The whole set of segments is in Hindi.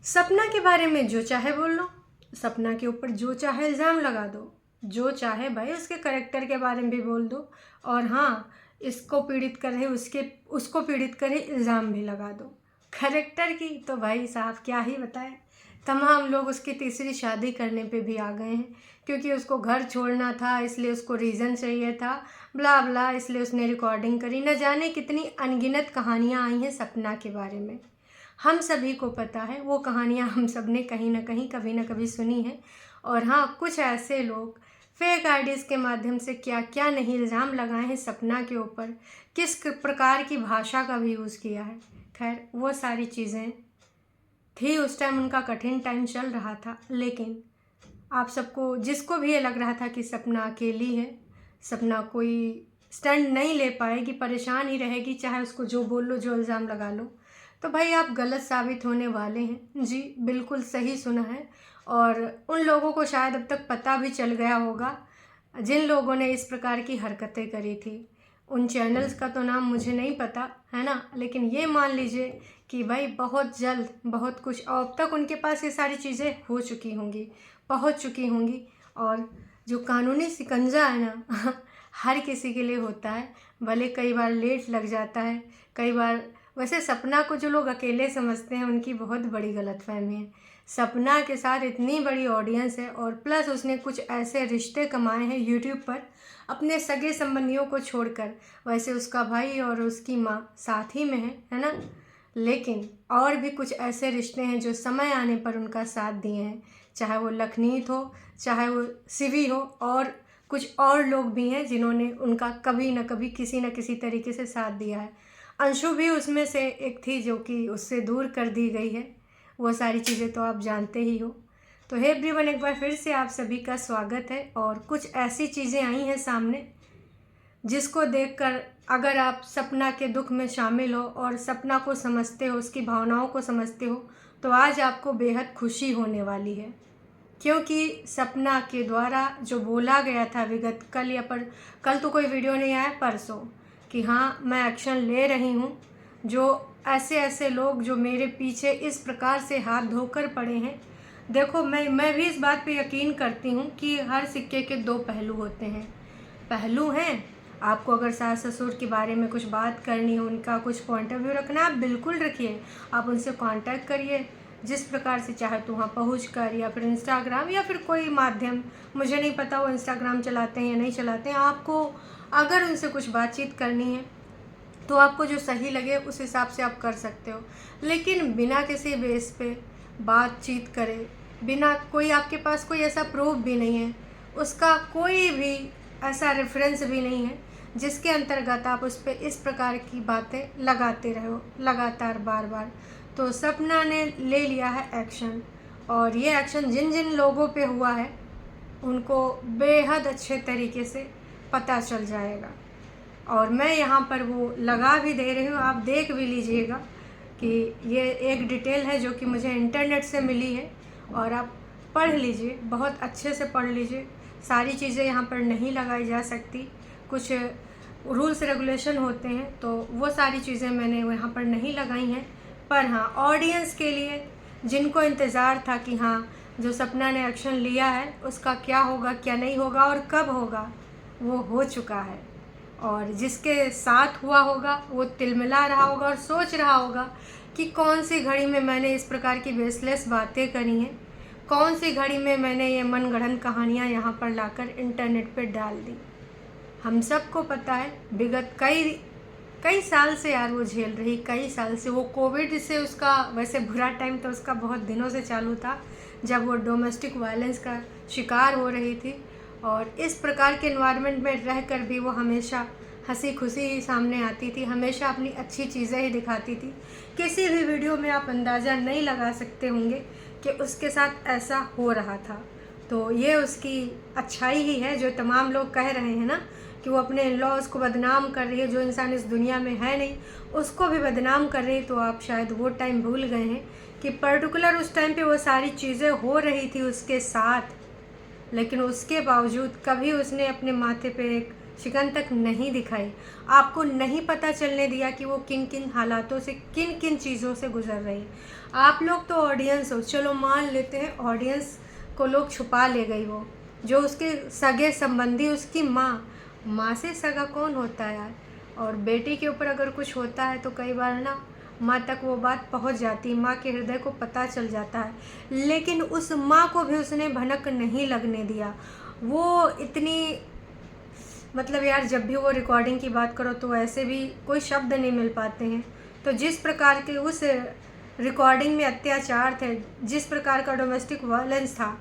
सपना के बारे में जो चाहे बोल लो, सपना के ऊपर जो चाहे इल्ज़ाम लगा दो, जो चाहे भाई उसके करेक्टर के बारे में भी बोल दो। और हाँ, इसको पीड़ित करे उसको पीड़ित करे इल्ज़ाम भी लगा दो। करेक्टर की तो भाई साहब क्या ही बताएं। तमाम लोग उसकी तीसरी शादी करने पे भी आ गए हैं, क्योंकि उसको घर छोड़ना था इसलिए उसको रीज़न चाहिए था, ब्ला ब्ला, इसलिए उसने रिकॉर्डिंग करी। न जाने कितनी अनगिनत कहानियाँ आई हैं सपना के बारे में। हम सभी को पता है वो कहानियाँ, हम सब ने कहीं ना कहीं कभी ना कभी सुनी है। और हाँ, कुछ ऐसे लोग फेक आईडीज़ के माध्यम से क्या क्या नहीं इल्ज़ाम लगाए हैं सपना के ऊपर, किस प्रकार की भाषा का भी यूज़ किया है। खैर, वो सारी चीज़ें थी, उस टाइम उनका कठिन टाइम चल रहा था। लेकिन आप सबको, जिसको भी ये लग रहा था कि सपना अकेली है, सपना कोई स्टैंड नहीं ले पाएगी, परेशान ही रहेगी, चाहे उसको जो बोल लो, जो इल्ज़ाम लगा लो, तो भाई आप गलत साबित होने वाले हैं। जी बिल्कुल सही सुना है। और उन लोगों को शायद अब तक पता भी चल गया होगा जिन लोगों ने इस प्रकार की हरकतें करी थी। उन चैनल्स का तो नाम मुझे नहीं पता है ना, लेकिन ये मान लीजिए कि भाई बहुत जल्द बहुत कुछ, और अब तक उनके पास ये सारी चीज़ें हो चुकी होंगी, पहुंच चुकी होंगी। और जो कानूनी शिकंजा है ना हर किसी के लिए होता है, भले कई बार लेट लग जाता है, कई बार। वैसे सपना को जो लोग अकेले समझते हैं उनकी बहुत बड़ी गलतफहमी है। सपना के साथ इतनी बड़ी ऑडियंस है, और प्लस उसने कुछ ऐसे रिश्ते कमाए हैं यूट्यूब पर अपने सगे संबंधियों को छोड़कर। वैसे उसका भाई और उसकी माँ साथ ही में है ना, लेकिन और भी कुछ ऐसे रिश्ते हैं जो समय आने पर उनका साथ दिए हैं, चाहे वो लखनीत हो, चाहे वो सिवी हो, और कुछ और लोग भी हैं जिन्होंने उनका कभी न कभी किसी न किसी तरीके से साथ दिया है। अंशु भी उसमें से एक थी जो कि उससे दूर कर दी गई है। वो सारी चीज़ें तो आप जानते ही हो। तो हे एवरीवन, एक बार फिर से आप सभी का स्वागत है। और कुछ ऐसी चीज़ें आई हैं सामने जिसको देखकर अगर आप सपना के दुख में शामिल हो और सपना को समझते हो, उसकी भावनाओं को समझते हो, तो आज आपको बेहद खुशी होने वाली है। क्योंकि सपना के द्वारा जो बोला गया था विगत कल, या पर कल तो कोई वीडियो नहीं आया, परसों, कि हाँ मैं एक्शन ले रही हूँ, जो ऐसे ऐसे लोग जो मेरे पीछे इस प्रकार से हाथ धोकर पड़े हैं। देखो, मैं भी इस बात पे यकीन करती हूँ कि हर सिक्के के दो पहलू होते हैं। पहलू हैं, आपको अगर सास ससुर के बारे में कुछ बात करनी हो, उनका कुछ पॉइंट ऑफ व्यू रखना है, आप बिल्कुल रखिए, आप उनसे कांटेक्ट करिए जिस प्रकार से चाहे, तो वहाँ पहुँच कर, या फिर इंस्टाग्राम या फिर कोई माध्यम, मुझे नहीं पता वो इंस्टाग्राम चलाते हैं या नहीं चलाते हैं। आपको अगर उनसे कुछ बातचीत करनी है तो आपको जो सही लगे उस हिसाब से आप कर सकते हो। लेकिन बिना किसी बेस पे बातचीत करे, बिना कोई आपके पास कोई ऐसा प्रूफ भी नहीं है, उसका कोई भी ऐसा रेफरेंस भी नहीं है जिसके अंतर्गत आप उस पर इस प्रकार की बातें लगाते रहो लगातार बार बार, तो सपना ने ले लिया है एक्शन। और ये एक्शन जिन जिन लोगों पे हुआ है उनको बेहद अच्छे तरीके से पता चल जाएगा। और मैं यहाँ पर वो लगा भी दे रही हूँ, आप देख भी लीजिएगा कि ये एक डिटेल है जो कि मुझे इंटरनेट से मिली है, और आप पढ़ लीजिए, बहुत अच्छे से पढ़ लीजिए। सारी चीज़ें यहाँ पर नहीं लगाई जा सकती, कुछ रूल्स रेगुलेशन होते हैं, तो वो सारी चीज़ें मैंने यहाँ पर नहीं लगाई हैं। पर हाँ, ऑडियंस के लिए जिनको इंतज़ार था कि हाँ जो सपना ने एक्शन लिया है उसका क्या होगा, क्या नहीं होगा और कब होगा, वो हो चुका है। और जिसके साथ हुआ होगा वो तिलमिला रहा होगा और सोच रहा होगा कि कौन सी घड़ी में मैंने इस प्रकार की बेसलेस बातें करी हैं, कौन सी घड़ी में मैंने ये मनगढ़ंत कहानियाँ यहाँ पर लाकर इंटरनेट पे डाल दी। हम सबको पता है विगत कई साल से यार वो झेल रही, कई साल से। वो कोविड से उसका वैसे बुरा टाइम तो उसका बहुत दिनों से चालू था, जब वो डोमेस्टिक वायलेंस का शिकार हो रही थी। और इस प्रकार के एनवायरनमेंट में रहकर भी वो हमेशा हंसी खुशी ही सामने आती थी, हमेशा अपनी अच्छी चीज़ें ही दिखाती थी। किसी भी वीडियो में आप अंदाज़ा नहीं लगा सकते होंगे कि उसके साथ ऐसा हो रहा था। तो ये उसकी अच्छाई ही है, जो तमाम लोग कह रहे हैं ना कि वो अपने इन लॉज को बदनाम कर रही है, जो इंसान इस दुनिया में है नहीं उसको भी बदनाम कर रही है। तो आप शायद वो टाइम भूल गए हैं कि पर्टिकुलर उस टाइम पे वो सारी चीज़ें हो रही थी उसके साथ, लेकिन उसके बावजूद कभी उसने अपने माथे पे एक शिकन तक नहीं दिखाई, आपको नहीं पता चलने दिया कि वो किन किन हालातों से, किन किन चीज़ों से गुजर रही है। आप लोग तो ऑडियंस हो, चलो मान लेते हैं ऑडियंस को लोग छुपा ले गई, वो जो उसके सगे संबंधी, उसकी माँ से सगा कौन होता है यार। और बेटी के ऊपर अगर कुछ होता है तो कई बार ना माँ तक वो बात पहुँच जाती है, माँ के हृदय को पता चल जाता है, लेकिन उस माँ को भी उसने भनक नहीं लगने दिया। वो इतनी, मतलब यार जब भी वो रिकॉर्डिंग की बात करो तो ऐसे भी कोई शब्द नहीं मिल पाते हैं। तो जिस प्रकार के उस रिकॉर्डिंग में अत्याचार थे, जिस प्रकार का डोमेस्टिक वायलेंस था,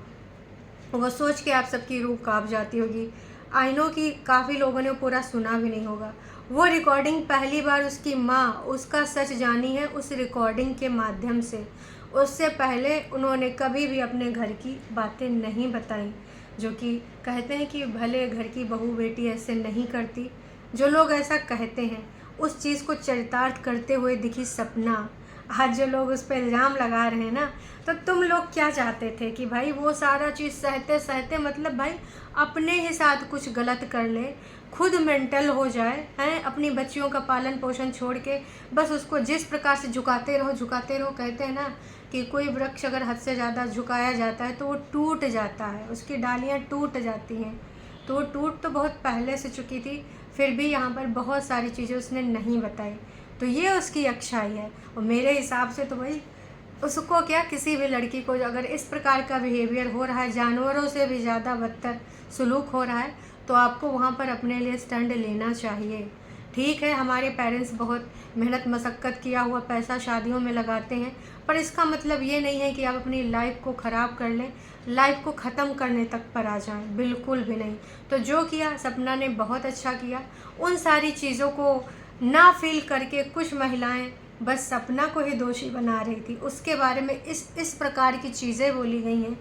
वो सोच के आप सबकी रूह कांप जाती होगी। आई नो कि काफ़ी लोगों ने पूरा सुना भी नहीं होगा। वो रिकॉर्डिंग पहली बार उसकी माँ उसका सच जानी है उस रिकॉर्डिंग के माध्यम से। उससे पहले उन्होंने कभी भी अपने घर की बातें नहीं बताई, जो कि कहते हैं कि भले घर की बहू बेटी ऐसे नहीं करती। जो लोग ऐसा कहते हैं उस चीज़ को चरितार्थ करते हुए दिखी सपना। आज जो लोग उस पर इल्ज़ाम लगा रहे हैं ना, तो तुम लोग क्या चाहते थे कि भाई वो सारा चीज़ सहते सहते, मतलब भाई अपने ही साथ कुछ गलत कर ले, खुद मेंटल हो जाए हैं, अपनी बच्चियों का पालन पोषण छोड़ के बस उसको जिस प्रकार से झुकाते रहो झुकाते रहो। कहते हैं ना कि कोई वृक्ष अगर हद से ज़्यादा झुकाया जाता है तो वो टूट जाता है, उसकी डालियाँ टूट जाती हैं। तो वो टूट तो बहुत पहले से चुकी थी, फिर भी यहाँ पर बहुत सारी चीज़ें उसने नहीं बताई। तो ये उसकी अच्छाई है। और मेरे हिसाब से तो भाई उसको क्या, किसी भी लड़की को अगर इस प्रकार का बिहेवियर हो रहा है, जानवरों से भी ज़्यादा बदतर सलूक हो रहा है, तो आपको वहाँ पर अपने लिए स्टैंड लेना चाहिए। ठीक है, हमारे पेरेंट्स बहुत मेहनत मशक्क़त किया हुआ पैसा शादियों में लगाते हैं, पर इसका मतलब ये नहीं है कि आप अपनी लाइफ को ख़राब कर लें, लाइफ को ख़त्म करने तक पर आ जाएं, बिल्कुल भी नहीं। तो जो किया सपना ने बहुत अच्छा किया। उन सारी चीज़ों को ना फील करके कुछ महिलाएं बस सपना को ही दोषी बना रही थी, उसके बारे में इस प्रकार की चीज़ें बोली गई हैं,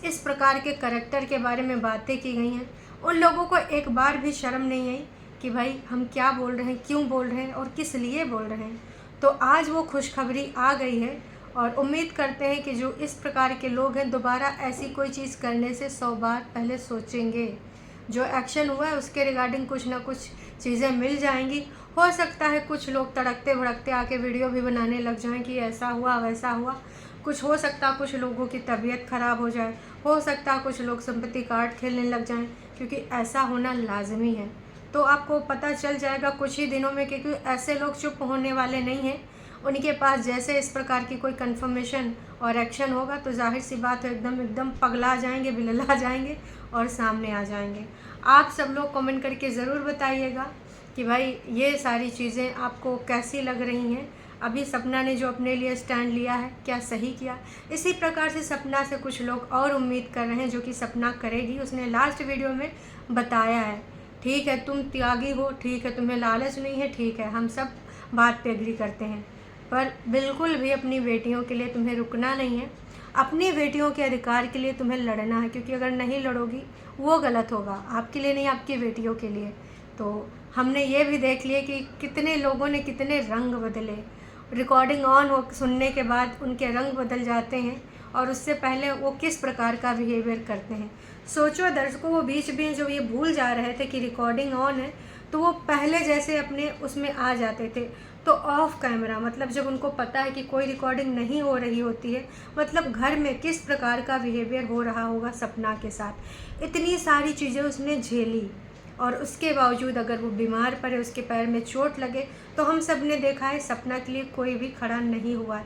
इस प्रकार के करैक्टर के बारे में बातें की गई हैं। उन लोगों को एक बार भी शर्म नहीं आई कि भाई हम क्या बोल रहे हैं, क्यों बोल रहे हैं और किस लिए बोल रहे हैं। तो आज वो खुशखबरी आ गई है और उम्मीद करते हैं कि जो इस प्रकार के लोग हैं दोबारा ऐसी कोई चीज़ करने से 100 बार पहले सोचेंगे। जो एक्शन हुआ है उसके रिगार्डिंग कुछ ना कुछ चीज़ें मिल जाएंगी। हो सकता है कुछ लोग तड़कते भड़कते आके वीडियो भी बनाने लग जाएं कि ऐसा हुआ वैसा हुआ। कुछ हो सकता कुछ लोगों की तबीयत ख़राब हो जाए, हो सकता कुछ लोग सिंपैथी कार्ड खेलने लग जाएं, क्योंकि ऐसा होना लाजमी है। तो आपको पता चल जाएगा कुछ ही दिनों में, क्योंकि ऐसे लोग चुप होने वाले नहीं हैं। उनके पास जैसे इस प्रकार की कोई कंफर्मेशन और एक्शन होगा तो जाहिर सी बात है एकदम पगला जाएंगे, बिलला जाएंगे और सामने आ जाएंगे। आप सब लोग कमेंट करके ज़रूर बताइएगा कि भाई ये सारी चीज़ें आपको कैसी लग रही हैं। अभी सपना ने जो अपने लिए स्टैंड लिया है क्या सही किया? इसी प्रकार से सपना से कुछ लोग और उम्मीद कर रहे हैं जो कि सपना करेगी। उसने लास्ट वीडियो में बताया है, ठीक है तुम त्यागी हो, ठीक है तुम्हें लालच नहीं है, ठीक है हम सब बात पे एग्री करते हैं, पर बिल्कुल भी अपनी बेटियों के लिए तुम्हें रुकना नहीं है। अपनी बेटियों के अधिकार के लिए तुम्हें लड़ना है, क्योंकि अगर नहीं लड़ोगी वो गलत होगा, आपके लिए नहीं आपकी बेटियों के लिए। तो हमने ये भी देख लिया कि कितने लोगों ने कितने रंग बदले। रिकॉर्डिंग ऑन हो सुनने के बाद उनके रंग बदल जाते हैं और उससे पहले वो किस प्रकार का बिहेवियर करते हैं। सोचो दर्शकों, वो बीच में जो ये भूल जा रहे थे कि रिकॉर्डिंग ऑन है, तो वो पहले जैसे अपने उसमें आ जाते थे। तो ऑफ कैमरा, मतलब जब उनको पता है कि कोई रिकॉर्डिंग नहीं हो रही होती है, मतलब घर में किस प्रकार का बिहेवियर हो रहा होगा सपना के साथ। इतनी सारी चीज़ें उसने झेली और उसके बावजूद अगर वो बीमार पड़े, उसके पैर में चोट लगे, तो हम सब ने देखा है सपना के लिए कोई भी खड़ा नहीं हुआ है।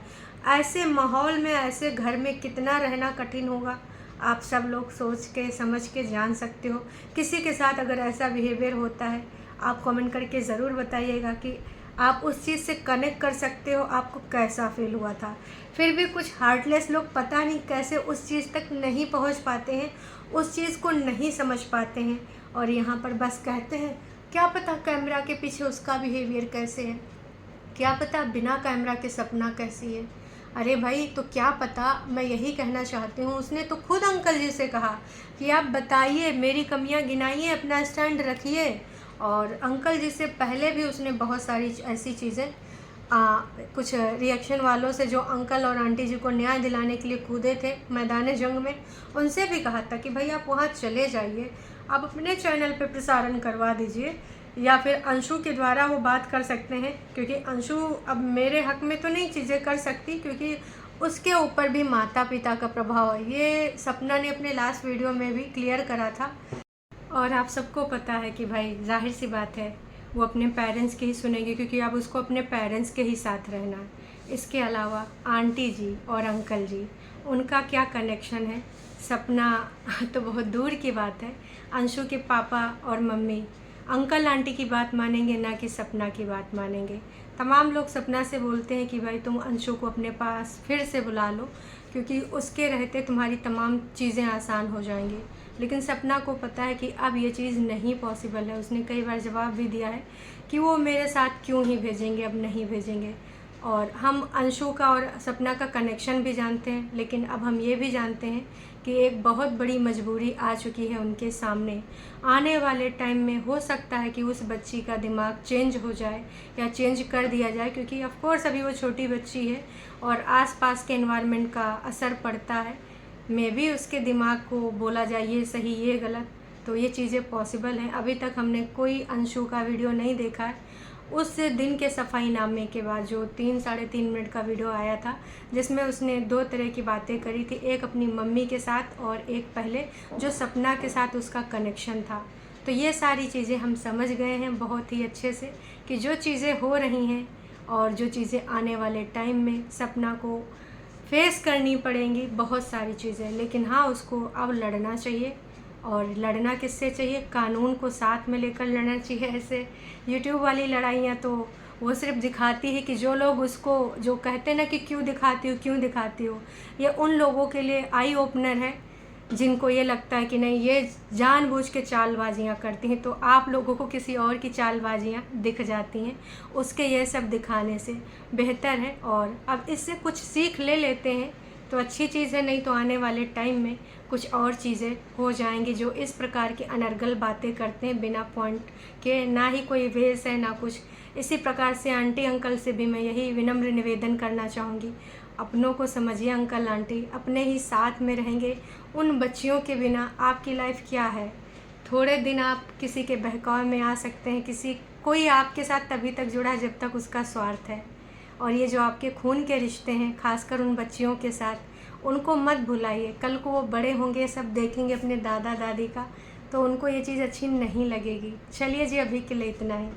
ऐसे माहौल में, ऐसे घर में कितना रहना कठिन होगा, आप सब लोग सोच के समझ के जान सकते हो। किसी के साथ अगर ऐसा बिहेवियर होता है, आप कमेंट करके ज़रूर बताइएगा कि आप उस चीज़ से कनेक्ट कर सकते हो, आपको कैसा फील हुआ था। फिर भी कुछ हार्टलेस लोग पता नहीं कैसे उस चीज़ तक नहीं पहुंच पाते हैं, उस चीज़ को नहीं समझ पाते हैं और यहाँ पर बस कहते हैं क्या पता कैमरा के पीछे उसका बिहेवियर कैसे है, क्या पता बिना कैमरा के सपना कैसी है। अरे भाई, तो क्या पता, मैं यही कहना चाहती हूँ। उसने तो खुद अंकल जी से कहा कि आप बताइए, मेरी कमियाँ गिनाइए, अपना स्टैंड रखिए। और अंकल जी से पहले भी उसने बहुत सारी ऐसी चीज़ें कुछ रिएक्शन वालों से जो अंकल और आंटी जी को न्याय दिलाने के लिए कूदे थे मैदान जंग में, उनसे भी कहा था कि भाई आप वहाँ चले जाइए, आप अपने चैनल पे प्रसारण करवा दीजिए, या फिर अंशु के द्वारा वो बात कर सकते हैं, क्योंकि अंशु अब मेरे हक में तो नहीं चीज़ें कर सकती, क्योंकि उसके ऊपर भी माता पिता का प्रभाव है। ये सपना ने अपने लास्ट वीडियो में भी क्लियर करा था। और आप सबको पता है कि भाई जाहिर सी बात है वो अपने पेरेंट्स की ही सुनेंगे, क्योंकि अब उसको अपने पेरेंट्स के ही साथ रहना है। इसके अलावा आंटी जी और अंकल जी, उनका क्या कनेक्शन है, सपना तो बहुत दूर की बात है। अंशु के पापा और मम्मी अंकल आंटी की बात मानेंगे, ना कि सपना की बात मानेंगे। तमाम लोग सपना से बोलते हैं कि भाई तुम अंशु को अपने पास फिर से बुला लो, क्योंकि उसके रहते तुम्हारी तमाम चीज़ें आसान हो जाएंगी। लेकिन सपना को पता है कि अब ये चीज़ नहीं पॉसिबल है। उसने कई बार जवाब भी दिया है कि वो मेरे साथ क्यों ही भेजेंगे, अब नहीं भेजेंगे। और हम अंशु का और सपना का कनेक्शन भी जानते हैं, लेकिन अब हम ये भी जानते हैं कि एक बहुत बड़ी मजबूरी आ चुकी है उनके सामने। आने वाले टाइम में हो सकता है कि उस बच्ची का दिमाग चेंज हो जाए या चेंज कर दिया जाए, क्योंकि ऑफ कोर्स अभी वो छोटी बच्ची है और आसपास के एनवायरनमेंट का असर पड़ता है। मे भी उसके दिमाग को बोला जाए ये सही ये गलत, तो ये चीज़ें पॉसिबल हैं। अभी तक हमने कोई अंशु का वीडियो नहीं देखा है। उस दिन के सफाई नामे के बाद जो 3-3.5 मिनट का वीडियो आया था, जिसमें उसने 2 तरह की बातें करी थी, एक अपनी मम्मी के साथ और एक पहले जो सपना के साथ उसका कनेक्शन था। तो ये सारी चीज़ें हम समझ गए हैं बहुत ही अच्छे से कि जो चीज़ें हो रही हैं और जो चीज़ें आने वाले टाइम में सपना को फेस करनी पड़ेंगी, बहुत सारी चीज़ें। लेकिन हाँ, उसको अब लड़ना चाहिए। और लड़ना किससे चाहिए? कानून को साथ में लेकर लड़ना चाहिए। ऐसे यूट्यूब वाली लड़ाइयाँ तो वो सिर्फ दिखाती है कि जो लोग उसको जो कहते हैं ना कि क्यों दिखाती हो, ये उन लोगों के लिए आई ओपनर है जिनको ये लगता है कि नहीं, ये जानबूझ के चालबाजियाँ करती हैं। तो आप लोगों को किसी और की चालबाजियाँ दिख जाती हैं, उसके ये सब दिखाने से बेहतर है। और अब इससे कुछ सीख ले लेते हैं तो अच्छी चीज़ है, नहीं तो आने वाले टाइम में कुछ और चीज़ें हो जाएंगी। जो इस प्रकार की अनर्गल बातें करते हैं बिना पॉइंट के, ना ही कोई वेस है ना कुछ। इसी प्रकार से आंटी अंकल से भी मैं यही विनम्र निवेदन करना चाहूँगी, अपनों को समझिए अंकल आंटी, अपने ही साथ में रहेंगे। उन बच्चियों के बिना आपकी लाइफ क्या है? थोड़े दिन आप किसी के बहकावे में आ सकते हैं, कोई आपके साथ तभी तक जुड़ा है जब तक उसका स्वार्थ है। और ये जो आपके खून के रिश्ते हैं, खासकर उन बच्चियों के साथ, उनको मत भुलाइए। कल को वो बड़े होंगे, सब देखेंगे अपने दादा दादी का, तो उनको ये चीज़ अच्छी नहीं लगेगी। चलिए जी, अभी के लिए इतना ही।